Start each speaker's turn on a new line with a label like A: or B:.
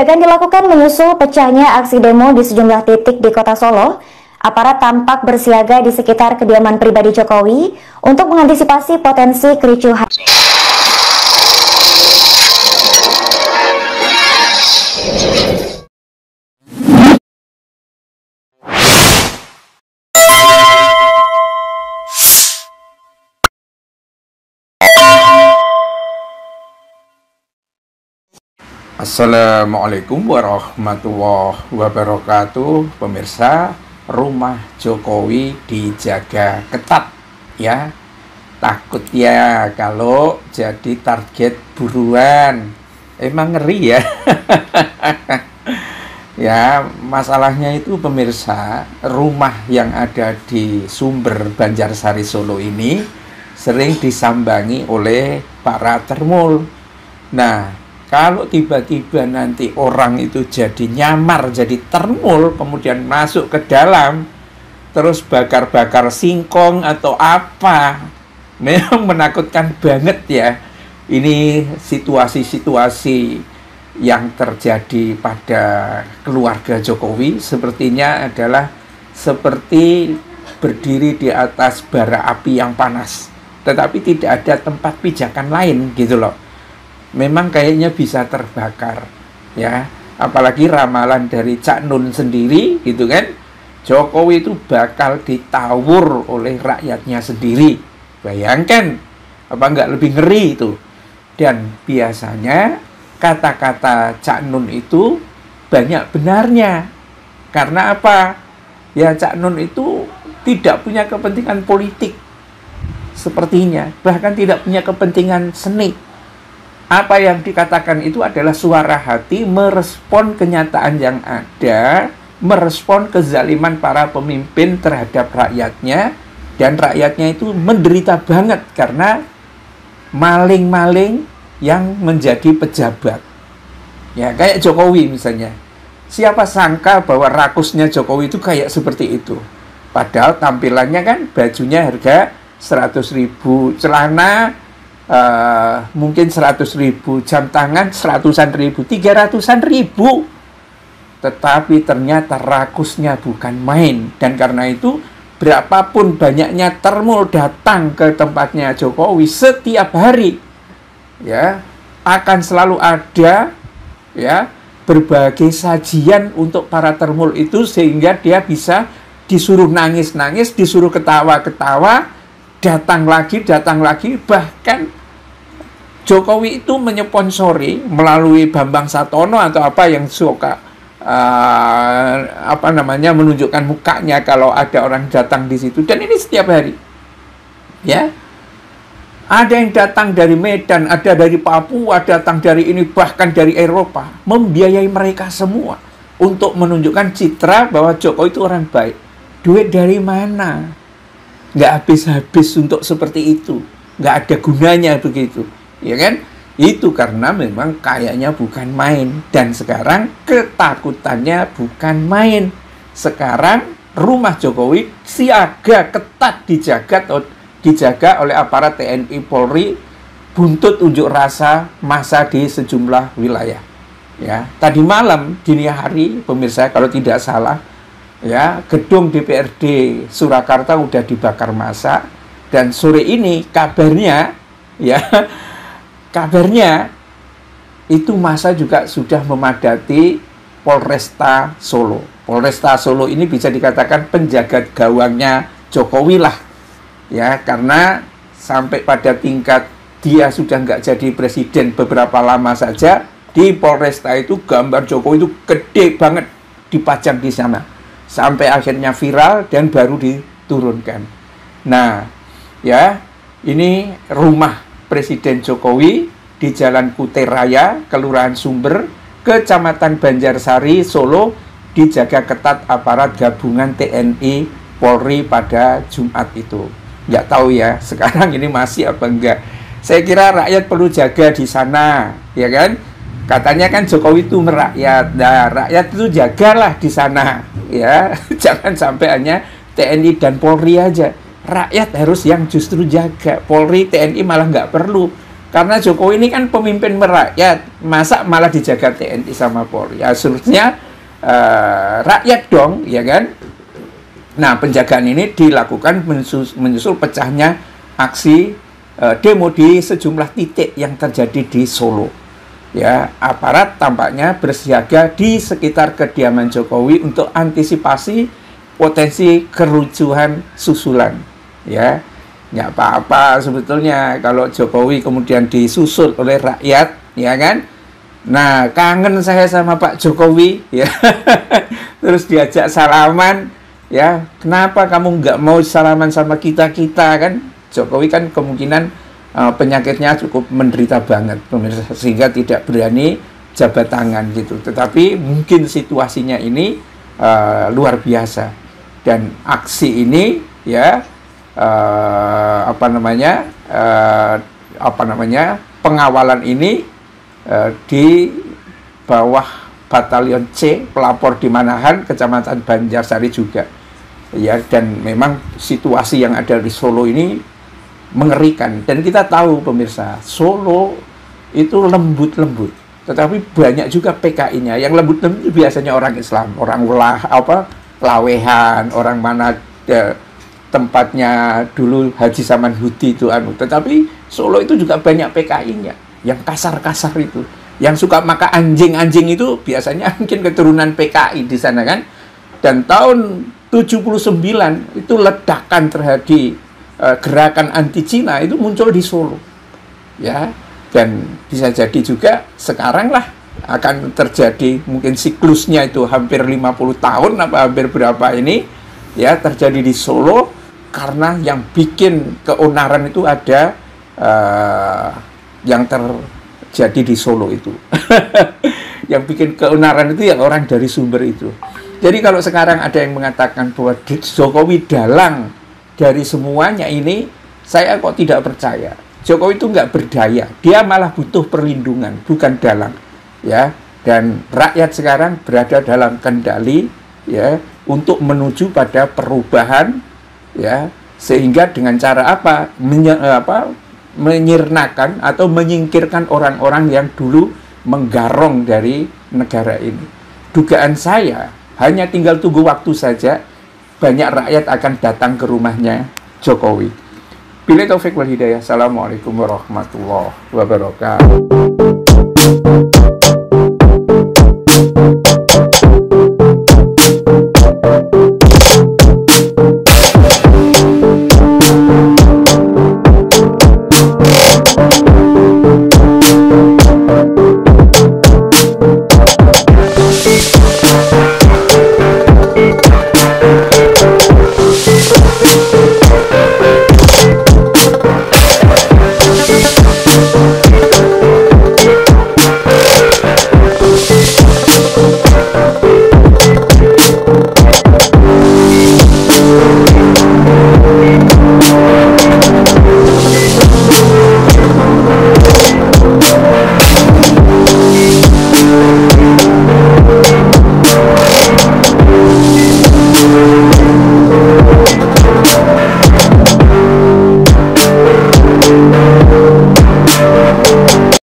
A: Akan dilakukan menyusul pecahnya aksi demo di sejumlah titik di Kota Solo. Aparat tampak bersiaga di sekitar kediaman pribadi Jokowi untuk mengantisipasi potensi kericuhan.
B: Assalamualaikum warahmatullahi wabarakatuh. Pemirsa, rumah Jokowi dijaga ketat ya. Takut ya kalau jadi target buruan. Emang ngeri ya. Ya, masalahnya itu pemirsa, rumah yang ada di Sumber Banjarsari Solo ini sering disambangi oleh para termul. Nah, kalau tiba-tiba nanti orang itu jadi nyamar, jadi termul, kemudian masuk ke dalam, terus bakar-bakar singkong atau apa, memang menakutkan banget ya. Ini situasi-situasi yang terjadi pada keluarga Jokowi sepertinya adalah seperti berdiri di atas bara api yang panas, tetapi tidak ada tempat pijakan lain gitu loh. Memang kayaknya bisa terbakar ya, apalagi ramalan dari Cak Nun sendiri gitu kan, Jokowi itu bakal ditawur oleh rakyatnya sendiri. Bayangkan, apa nggak lebih ngeri itu? Dan biasanya kata-kata Cak Nun itu banyak benarnya. Karena apa? Ya, Cak Nun itu tidak punya kepentingan politik sepertinya, bahkan tidak punya kepentingan seni. Apa yang dikatakan itu adalah suara hati merespon kenyataan yang ada, merespon kezaliman para pemimpin terhadap rakyatnya, dan rakyatnya itu menderita banget karena maling-maling yang menjadi pejabat. Ya, kayak Jokowi misalnya. Siapa sangka bahwa rakusnya Jokowi itu kayak seperti itu. Padahal tampilannya kan bajunya harga 100.000, celana mungkin 100.000, jam tangan 100.000, 300.000. Tetapi ternyata rakusnya bukan main. Dan karena itu berapapun banyaknya termul datang ke tempatnya Jokowi setiap hari, ya, akan selalu ada ya berbagai sajian untuk para termul itu, sehingga dia bisa disuruh nangis-nangis, disuruh ketawa-ketawa, datang lagi, bahkan Jokowi itu menyponsori melalui Bambang Satono atau apa yang suka menunjukkan mukanya kalau ada orang datang di situ, dan ini setiap hari. Ya. Ada yang datang dari Medan, ada dari Papua, datang dari ini, bahkan dari Eropa, membiayai mereka semua untuk menunjukkan citra bahwa Jokowi itu orang baik. Duit dari mana? Nggak habis-habis untuk seperti itu. Nggak ada gunanya begitu. Ya kan? Itu karena memang kayaknya bukan main. Dan sekarang ketakutannya bukan main. Sekarang rumah Jokowi siaga ketat dijaga oleh aparat TNI Polri, buntut unjuk rasa massa di sejumlah wilayah. Ya, tadi malam dini hari pemirsa kalau tidak salah, ya, gedung DPRD Surakarta udah dibakar massa, dan sore ini kabarnya itu massa juga sudah memadati Polresta Solo. Polresta Solo ini bisa dikatakan penjaga gawangnya Jokowi lah, ya, karena sampai pada tingkat dia sudah nggak jadi presiden beberapa lama saja, di Polresta itu gambar Jokowi itu gede banget dipajang di sana, sampai akhirnya viral dan baru diturunkan. Nah, ya, ini rumah Presiden Jokowi di Jalan Kuteraya, Kelurahan Sumber, Kecamatan Banjarsari, Solo, dijaga ketat aparat gabungan TNI Polri pada Jumat itu. Nggak tahu ya, sekarang ini masih apa enggak. Saya kira rakyat perlu jaga di sana, ya kan? Katanya kan Jokowi itu merakyat. Nah, rakyat itu jagalah di sana, ya. Jangan sampai hanya TNI dan Polri aja. Rakyat harus yang justru jaga. Polri, TNI malah nggak perlu. Karena Jokowi ini kan pemimpin merakyat, masa malah dijaga TNI sama Polri? Ya, seharusnya rakyat dong, ya kan? Nah, penjagaan ini dilakukan menyusul pecahnya aksi demo di sejumlah titik yang terjadi di Solo. Ya, aparat tampaknya bersiaga di sekitar kediaman Jokowi untuk antisipasi potensi kerusuhan susulan. Ya, nggak apa-apa sebetulnya kalau Jokowi kemudian disusul oleh rakyat, ya kan? Nah, kangen saya sama Pak Jokowi, ya. Terus diajak salaman, ya. Kenapa kamu nggak mau salaman sama kita kan? Jokowi kan kemungkinan penyakitnya cukup menderita banget, pemirsa, sehingga tidak berani jabat tangan gitu. Tetapi mungkin situasinya ini luar biasa, dan aksi ini ya pengawalan ini di bawah Batalion C pelapor di Manahan, Kecamatan Banjarsari juga. Ya, dan memang situasi yang ada di Solo ini mengerikan, dan kita tahu pemirsa, Solo itu lembut-lembut, tetapi banyak juga PKI-nya. Yang lembut-lembut biasanya orang Islam, orang Lawehan, orang mana tempatnya dulu Haji Saman Hudi itu tetapi Solo itu juga banyak PKI-nya yang kasar-kasar itu, yang suka makan anjing-anjing itu biasanya mungkin keturunan PKI di sana kan. Dan tahun 79 itu ledakan terhadap gerakan anti Cina itu muncul di Solo, ya. Dan bisa jadi juga sekarang lah akan terjadi, mungkin siklusnya itu hampir 50 tahun apa hampir berapa ini, ya, terjadi di Solo, karena yang bikin keonaran itu ada yang terjadi di Solo itu. Yang bikin keonaran itu ya orang dari sumber itu. Jadi kalau sekarang ada yang mengatakan bahwa Jokowi dalang dari semuanya ini, saya kok tidak percaya. Jokowi itu nggak berdaya, dia malah butuh perlindungan, bukan dalang, ya. Dan rakyat sekarang berada dalam kendali, ya, untuk menuju pada perubahan, ya, sehingga dengan cara apa? Menyirnakan atau menyingkirkan orang-orang yang dulu menggarong dari negara ini. Dugaan saya hanya tinggal tunggu waktu saja, banyak rakyat akan datang ke rumahnya Jokowi. Billahi taufik wal hidayah. Assalamualaikum warahmatullahi wabarakatuh.